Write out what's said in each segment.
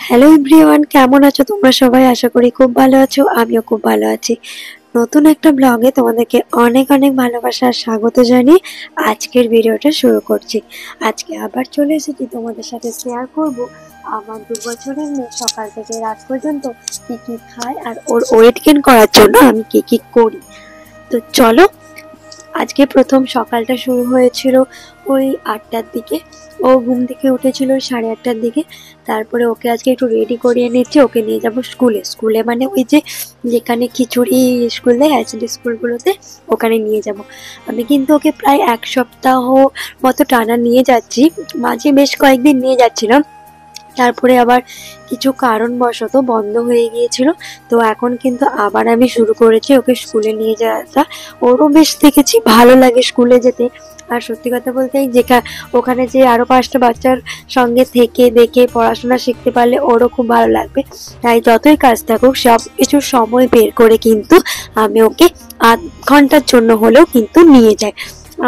Hello everyone, কেমন আছো তোমরা সবাই? আশা করি খুব ভালো আছো। আমিও খুব ভালো আছি। নতুন একটা ব্লগে তোমাদেরকে অনেক অনেক ভালোবাসা আর স্বাগত জানিয়ে আজকের ভিডিওটা শুরু করছি। আজকে আবার চলে এসেছি তোমাদের সাথে শেয়ার করব আমার 2 বছরের মেয়ে সকাল থেকে রাত পর্যন্ত কি কি খায় আর ওর ওয়েট গেইন করার জন্য আমি কি কি করি। তো চলো, আজকে প্রথম সকালটা শুরু হয়েছিল ওই 8টার দিকে। ও ঘুম থেকে উঠেছিল 8:30টার দিকে। তারপরে ওকে আজকে একটু রেডি করিয়ে নিচ্ছি, ওকে নিয়ে যাব স্কুলে মানে ওই যে যেখানে খিচুড়ি স্কুল দেয় আইসিডি স্কুলগুলোতে, ওখানে নিয়ে যাব। আমি কিন্তু ওকে প্রায় 1 সপ্তাহ মতো টানা নিয়ে যাচ্ছি, মাঝে বেশ কয়েকদিন নিয়ে যাচ্ছিলাম, তারপরে আবার কিছু কারণবশত বন্ধ হয়ে গিয়েছিল। তো এখন কিন্তু আবার আমি শুরু করেছি ওকে স্কুলে নিয়ে যাওয়াটা। ওরও বেশ দেখেছি ভালো লাগে স্কুলে যেতে। আর সত্যি কথা বলতে ওখানে যে আরো 5টা বাচ্চার সঙ্গে থেকে দেখে পড়াশোনা শিখতে পারলে ওরও খুব ভালো লাগবে। তাই যতই কাজ থাকুক সব কিছু সময় বের করে কিন্তু আমি ওকে আধ ঘন্টার জন্য হলেও কিন্তু নিয়ে যাই।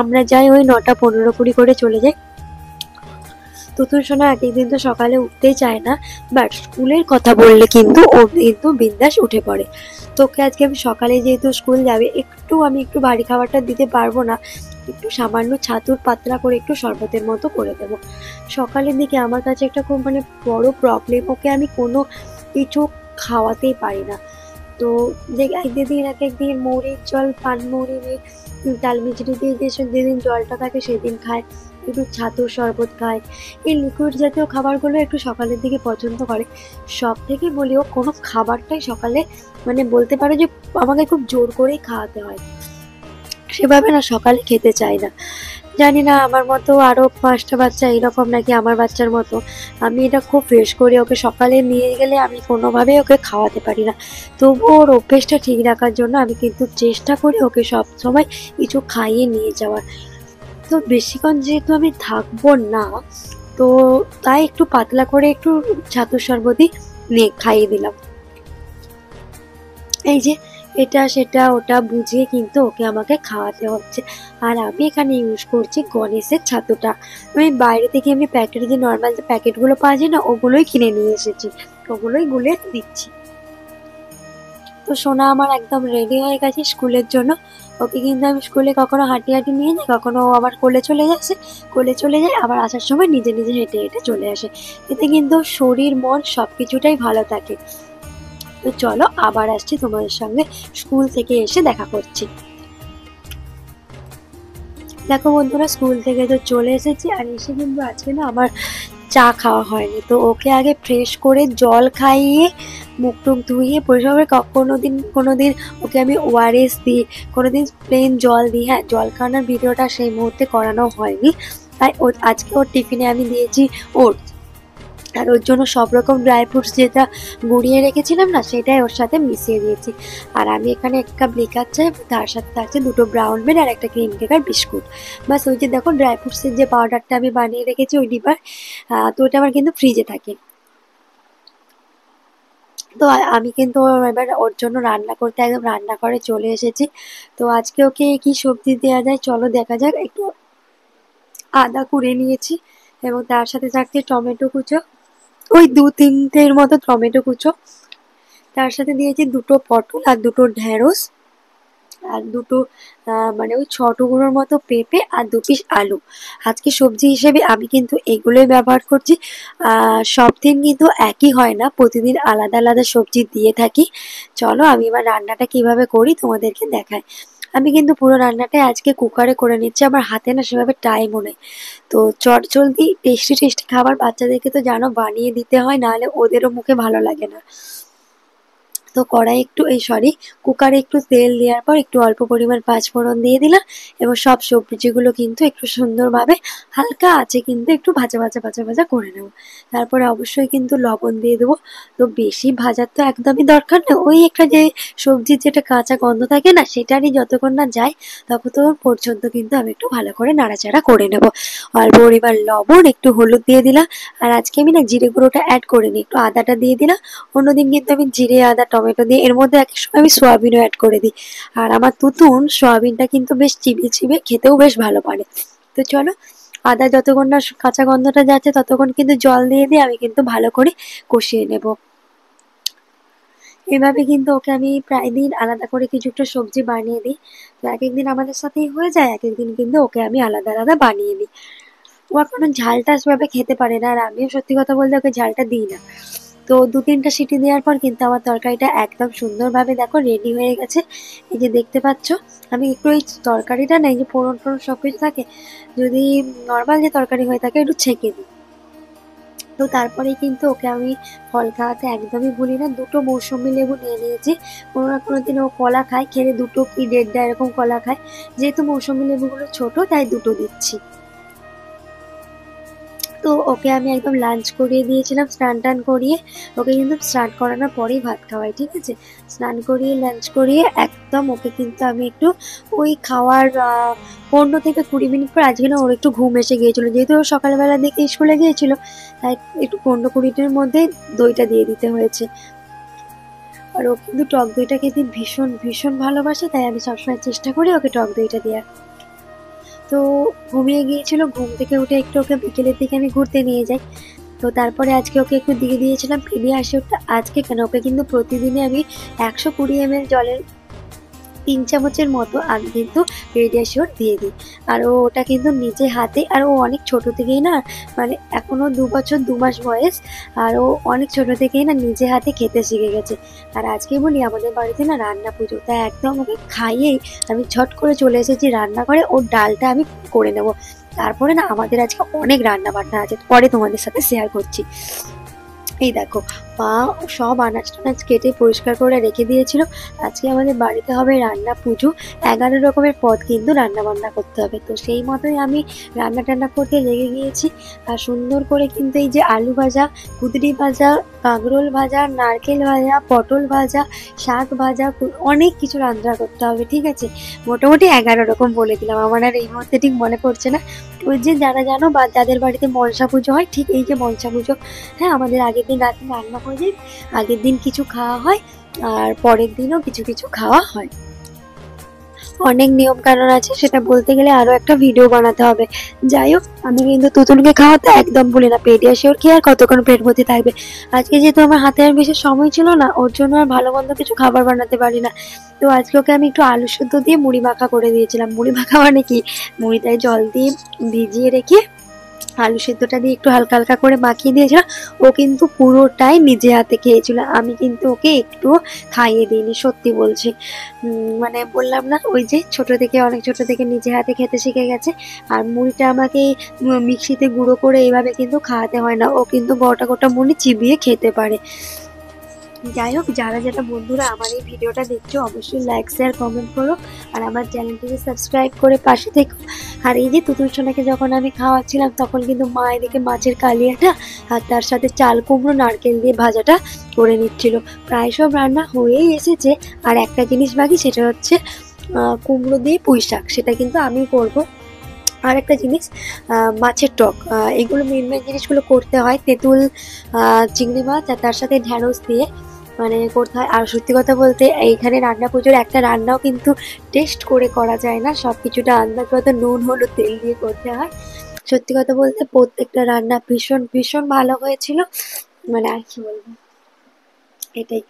আমরা যাই ওই 9টা 15-20 করে চলে যাই। তুতুর সোনা এক একদিন তো সকালে উঠতেই চায় না, বাট স্কুলের কথা বললে কিন্তু ও কিন্তু বিন্দাস উঠে পড়ে। তোকে আজকে আমি সকালে যেহেতু স্কুল যাবে, আমি একটু ভারী খাবারটা দিতে পারবো না, একটু সামান্য ছাতুর পাতলা করে একটু শরবতের মতো করে দেবো। সকালের দিকে আমার কাছে একটা খুব বড় প্রবলেম, ওকে আমি কোনো কিছু খাওয়াতেই পারি না। তো যে এক একদিন মৌরির জল, পানমৌরি ডাল মিচড়ি দিয়ে যেদিন জলটা থাকে সেদিন খায়, একটু ছাতুর শরবত খায়। এই লিকুইড জাতীয় খাবারগুলো একটু সকালের দিকে পছন্দ করে। সব থেকে বলি, ও কোনো খাবারটাই সকালে বলতে পারো যে আমাকে খুব জোর করেই খাওয়াতে হয়, সেভাবে না সকালে খেতে চায় না। জানি না আমার মতো আরো 5টা বাচ্চা এরকম নাকি আমার বাচ্চার মতো। আমি এটা খুব ফেস করি, ওকে সকালে নিয়ে গেলে আমি কোনোভাবে ওকে খাওয়াতে পারি না। তবুও ওর অভ্যেসটা ঠিক রাখার জন্য আমি কিন্তু চেষ্টা করি ওকে সব সময় কিছু খাইয়ে নিয়ে যাওয়ার। তো বেশিক্ষণ যেহেতু আমি থাকবো না, তো তাই একটু পাতলা করে একটু ছাতুর শরবতই খাইয়ে দিলাম। এই যে এটা সেটা ওটা বুঝিয়ে কিন্তু ওকে আমাকে খাওয়াতে হচ্ছে। আর আমি এখানে ইউজ করছি গণেশের ছাতুটা। আমি বাইরে থেকে প্যাকেটে যে নর্মাল যে প্যাকেটগুলো পাওয়া যায় না, ওগুলোই কিনে নিয়ে এসেছি, ওগুলোই গুলে দিচ্ছি। তো সোনা আমার একদম রেডি হয়ে গেছে স্কুলের জন্য। ওকে কিন্তু আমি স্কুলে কখনো হাঁটি হাঁটি নিয়ে যাই, কখনো ও আবার কোলে চলে যায়, আবার আসার সময় নিজে নিজে হেঁটে হেঁটে চলে আসে। এতে কিন্তু শরীর মন সবকিছুটাই ভালো থাকে। তো চলো আবার আসছি তোমাদের সঙ্গে, স্কুল থেকে এসে দেখা করছি। দেখো বন্ধুরা, স্কুল থেকে তো চলে এসেছি, আর এসে কিন্তু আজকে না আমার চা খাওয়া হয়নি। তো ওকে আগে ফ্রেশ করে জল খাইয়ে মুখ টুক ধুইয়ে পরিষ্কার করে, কোনোদিন ওকে আমি ওআরএস দিই, কোনোদিন প্লেন জল দিই। হ্যাঁ, জল খাওয়ানোর ভিডিওটা সেই মুহূর্তে করানো হয়নি। তাই আজকে ওর টিফিনে আমি দিয়েছি ওটস, আর ওর জন্য সব রকম ড্রাই ফ্রুটস যেটা গুঁড়িয়ে রেখেছিলাম না, সেটাই ওর সাথে মিশিয়ে দিয়েছি। আর আমি এখানে 1 কাপ লিকার চাই, তার সাথে থাকছে 2টো ব্রাউন ব্রেড আর একটা ক্রিম কেক আর বিস্কুট। বাস, ওই যে দেখো ড্রাই ফ্রুটসের যে পাউডারটা আমি বানিয়ে রেখেছি ওই ডিবার, তো ওটা আমার কিন্তু ফ্রিজে থাকে। তো আমি কিন্তু এবার ওর জন্য রান্না করতে একদম রান্নাঘরে চলে এসেছি। তো আজকে ওকে কি সবজি দেওয়া যায় চলো দেখা যাক। একটু আদা কুড়ে নিয়েছি এবং তার সাথে থাকছে টমেটো কুচো, ওই 2-3টের মতো টমেটো কুচো। তার সাথে দিয়েছি 2টো পটল আর 2টো ঢেঁড়স, আর 2টো ওই 6 টুকরোর মতো পেঁপে আর 2 পিস আলু। আজকে সবজি হিসেবে আমি কিন্তু এগুলোই ব্যবহার করছি। সব দিন কিন্তু একই হয় না, প্রতিদিন আলাদা আলাদা সবজি দিয়ে থাকি। চলো আমি এবার রান্নাটা কিভাবে করি তোমাদেরকে দেখাই। আমি কিন্তু পুরো রান্নাটাই আজকে কুকারে করে নিচ্ছি, আমার হাতে না সেভাবে টাইমও নেই। তো চটজলদি টেস্টি টেস্টি খাবার বাচ্চাদেরকে তো জানো বানিয়ে দিতে হয়, নাহলে ওদেরও মুখে ভালো লাগে না। তো কুকারে একটু তেল দেওয়ার পর একটু অল্প পরিমাণ পাঁচফোড়ন দিয়ে দিলাম, এবং সব সবজিগুলো কিন্তু একটু সুন্দরভাবে হালকা আছে কিন্তু একটু ভাজা ভাজা ভাজা ভাজা করে নেব। তারপরে অবশ্যই কিন্তু লবণ দিয়ে দেবো। তো বেশি ভাজার তো একদমই দরকার নেই, ওই একটা যে সবজির যেটা কাঁচা গন্ধ থাকে না, সেটারই যতক্ষণ না যায় ততক্ষণ পর্যন্ত কিন্তু আমি একটু ভালো করে নাড়াচাড়া করে নেব। অল্প পরিমাণ লবণ, একটু হলুদ দিয়ে দিলাম। আর আজকে আমি না জিরে গুঁড়োটা অ্যাড করিনি, একটু আদাটা দিয়ে দিলাম। অন্যদিন কিন্তু আমি জিরে আদা টমেটো দিয়ে, এর মধ্যে এক সময় আমি সোয়াবিনও অ্যাড করে দিই। আর আমার তুতুন সোয়াবিনটা কিন্তু বেশ চিবিয়ে চিবিয়ে খেতেও বেশ ভালো পারে। তো চলো আদা যতক্ষণ না কাঁচা গন্ধটা যাচ্ছে ততক্ষণ কিন্তু জল দিয়ে দিয়ে আমি কিন্তু ভালো করে কষিয়ে নেব। এভাবে কিন্তু ওকে আমি প্রায় দিন আলাদা করে কিছু একটা সবজি বানিয়ে দিই। তো এক একদিন আমাদের সাথেই হয়ে যায়, এক একদিন কিন্তু ওকে আমি আলাদা আলাদা বানিয়ে দিই। ও এখন ঝালটা সেভাবে খেতে পারে না, আর আমিও সত্যি কথা বলতে ওকে ঝালটা দিই না। তো ২-৩টা সিটি দেওয়ার পর কিন্তু আমার তরকারিটা একদম সুন্দরভাবে দেখো রেডি হয়ে গেছে। এই যে দেখতে পাচ্ছ, আমি একটু এই তরকারিটা না, এই যে ফোড়ন টোড়ন সব কিছু থাকে, যদি নর্মাল যে তরকারি হয়ে থাকে একটু ছেঁকে দিই। তো তারপরেই কিন্তু ওকে আমি ফল খাওয়াতে একদমই ভুলি না। ২টো মৌসুমী লেবু নিয়ে নিয়েছি। কোনো না কোনো দিন ও কলা খায়, খেলে ২টো কি ১.৫টা এরকম কলা খায়। যেহেতু মৌসুমী লেবুগুলো ছোট তাই ২টো দিচ্ছি। তো ওকে আমি একদম লাঞ্চ করিয়ে দিয়েছিলাম, স্নান টান করিয়ে। ওকে কিন্তু স্নান করানোর পরেই ভাত খাওয়াই, ঠিক আছে? স্নান করিয়ে লাঞ্চ করিয়ে একদম ওকে কিন্তু আমি একটু ওই খাওয়ার ১৫ থেকে ২০ মিনিট পর, আজকে না ওর একটু ঘুম এসে গিয়েছিল, যেহেতু ও সকালবেলা দিকে স্কুলে গিয়েছিল, তাই একটু ১৫-২০ মিনিটের মধ্যে দইটা দিয়ে দিতে হয়েছে। আর ও কিন্তু টক দইটা খেতে ভীষণ ভীষণ ভালোবাসে, তাই আমি সবসময় চেষ্টা করি ওকে টক দইটা দেওয়ার। তো ঘুমিয়ে গিয়েছিল, ঘুম থেকে উঠে একটু ওকে বিকেলের দিকে আমি ঘুরতে নিয়ে যাই। তো তারপরে আজকে ওকে একটু দিয়ে দিয়েছিলাম পিডিয়াশিওরটা। আজকে কেন, ওকে কিন্তু প্রতিদিনই আমি ১২০ ml জলের ৩ চামচের মতো আমি কিন্তু পেডিয়াশিওর দিয়ে দিই। আর ও ওটা কিন্তু নিজে হাতে, আর ও অনেক ছোট থেকেই না, মানে এখনো ২ বছর ২ মাস বয়স, আর ও অনেক ছোট থেকেই না নিজে হাতে খেতে শিখে গেছে। আর আজকে বলি আমাদের বাড়িতে না রান্না পুজো, তাই একদম ওকে খাইয়েই আমি ঝট করে চলে এসেছি রান্নাঘরে, ওর ডালটা আমি করে নেব। তারপরে না আমাদের আজকে অনেক রান্না বান্না আছে, পরে তোমাদের সাথে শেয়ার করছি। এই দেখো, মা সব আনাজ টানাজ কেটে পরিষ্কার করে রেখে দিয়েছিল। আজকে আমাদের বাড়িতে হবে রান্না পুজো, ১১ রকমের পদ কিন্তু রান্না বান্না করতে হবে। তো সেই মতোই আমি রান্না টান্না করতে লেগে গিয়েছি। আর সুন্দর করে কিন্তু এই যে আলু ভাজা, কুঁদরি ভাজা, কাঁকরোল ভাজা, নারকেল ভাজা, পটল ভাজা, শাক ভাজা, অনেক কিছু রান্না করতে হবে, ঠিক আছে? মোটামুটি ১১ রকম বলে দিলাম, আমার আর এই মুহূর্তে ঠিক মনে পড়ছে না। ওই যে যারা জানো বা যাদের বাড়িতে মনসা পুজো হয়, ঠিক এই যে মনসা পুজো, হ্যাঁ, আমাদের আগের দিন রাতে রান্না হয়ে যায়, আগের দিন কিছু খাওয়া হয়, আর পরের দিনও কিছু কিছু খাওয়া হয়। অনেক নিয়ম কানুন আছে, সেটা বলতে গেলে আরো একটা ভিডিও বানাতে হবে। যাই হোক, আমি কিন্তু তুতুলকে খাওয়াতে একদম ভুলি না, পেডিয়াশিওর খেয়ে আর কতক্ষণ পেট ভর্তি থাকবে। আজকে যেহেতু আমার হাতে আর বেশি সময় ছিল না, ওর জন্য আর ভালো মন্দ কিছু খাবার বানাতে পারি না। তো আজকে ওকে আমি একটু আলু সেদ্ধ দিয়ে মুড়ি মাখা করে দিয়েছিলাম। মুড়ি মাখা মানে কি, মুড়িটায় জল দিয়ে ভিজিয়ে রেখে আলু সেদ্ধটা দিয়ে একটু হালকা হালকা করে মাখিয়ে দিয়েছিলাম। ও কিন্তু পুরোটাই নিজে হাতে খেয়েছিল, আমি কিন্তু ওকে একটু খাইয়ে দিইনি, সত্যি বলছি। মানে বললাম না, ওই যে ছোট থেকে, অনেক ছোট থেকে নিজে হাতে খেতে শিখে গেছে। আর মুড়িটা আমাকে মিক্সিতে গুঁড়ো করে এইভাবে কিন্তু খাওয়াতে হয় না, ও কিন্তু গোটা গোটা মুড়ি চিবিয়ে খেতে পারে। যাই হোক, যারা যারা বন্ধুরা আমার এই ভিডিওটা দেখছো অবশ্যই লাইক শেয়ার কমেন্ট করো, আর আমার চ্যানেলটিকে সাবস্ক্রাইব করে পাশে থেকো। আর এই যে তুতুল সোনাকে যখন আমি খাওয়াচ্ছিলাম, তখন কিন্তু মা এদিকে মাছের কালিয়াটা আর তার সাথে চাল কুমড়ো নারকেল দিয়ে ভাজাটা করে নিচ্ছিল। প্রায় সব রান্না হয়েই এসেছে, আর একটা জিনিস বাকি, সেটা হচ্ছে কুমড়ো দিয়ে পুঁই শাক, সেটা কিন্তু আমি করবো। আর একটা জিনিস, মাছের টক, এগুলো মেন মেন জিনিসগুলো করতে হয়। তেঁতুল, চিংড়ি মাছ, আর তার সাথে ঢ্যাঁড়স দিয়ে মানে করতে হয়। আর সত্যি কথা বলতে এইখানে রান্না পুজোর একটা রান্নাও কিন্তু টেস্ট করে করা যায় না, সব কিছুটা আন্দাজ মতো নুন হলুদ তেল দিয়ে করতে হয়। সত্যি কথা বলতে প্রত্যেকটা রান্না ভীষণ ভীষণ ভালো হয়েছিল, মানে আর কি বলবো, এটাই।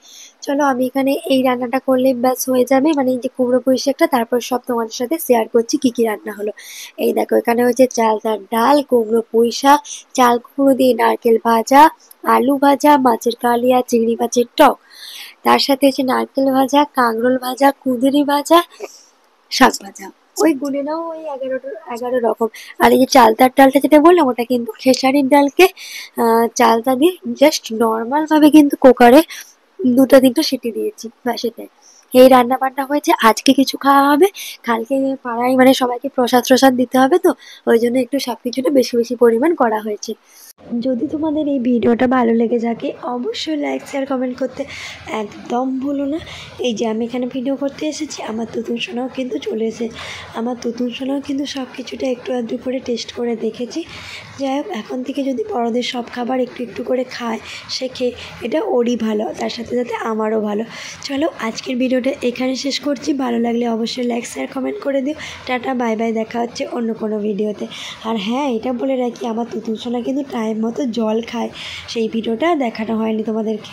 চলো, আমি এখানে এই রান্নাটা করলে ব্যাস হয়ে যাবে, মানে এই যে কুমড়ো পুঁই শাকটা, তারপর সব তোমাদের সাথে শেয়ার করছি কি কি রান্না হলো। এই দেখো, এখানে হচ্ছে চালতার ডাল, কুমড়ো পুঁই শাক, চাল কুমড়ো দিয়ে নারকেল ভাজা, আলু ভাজা, মাছের কালিয়া, চিংড়ি মাছের টক, তার সাথে হচ্ছে নারকেল ভাজা, কাঁকরোল ভাজা, কুঁদরি ভাজা, শাক ভাজা। ওই গুনে নাও, ওই ১১ রকম। আর এই যে চালতার ডালটা যেটা বললাম, ওটা কিন্তু খেসারির ডালকে চালতা দিয়ে জাস্ট নর্মাল ভাবে কিন্তু কুকারে ২টা ৩টা সিটি দিয়েছি, ব্যাস এটাই। এই রান্না বান্না হয়েছে, আজকে কিছু খাওয়া হবে, কালকে পাড়ায় মানে সবাইকে প্রসাদ টসাদ দিতে হবে, তো ওই জন্য একটু সবকিছুটা বেশি বেশি পরিমাণ করা হয়েছে। যদি তোমাদের এই ভিডিওটা ভালো লেগে থাকে অবশ্যই লাইক শেয়ার কমেন্ট করতে একদম ভুলো না। এই যে আমি এখানে ভিডিও করতে এসেছি, আমার তুতুন সোনাও কিন্তু চলে এসেছে। আমার তুতুন সোনাও কিন্তু সব কিছুটা একটু আধটু করে টেস্ট করে দেখেছি। যাই হোক, এখন থেকে যদি বড়দের সব খাবার একটু একটু করে খায়, শেখে, এটা ওরই ভালো, তার সাথে সাথে আমারও ভালো। চলো আজকের ভিডিওটা এখানে শেষ করছি। ভালো লাগলে অবশ্যই লাইক শেয়ার কমেন্ট করে দিও। টাটা, বাই বাই, দেখা হচ্ছে অন্য কোনো ভিডিওতে। আর হ্যাঁ, এটা বলে রাখি, আমার তুতুন সোনা কিন্তু টাইম মতো জল খায়, সেই ভিডিওটা দেখানো হয়নি তোমাদেরকে।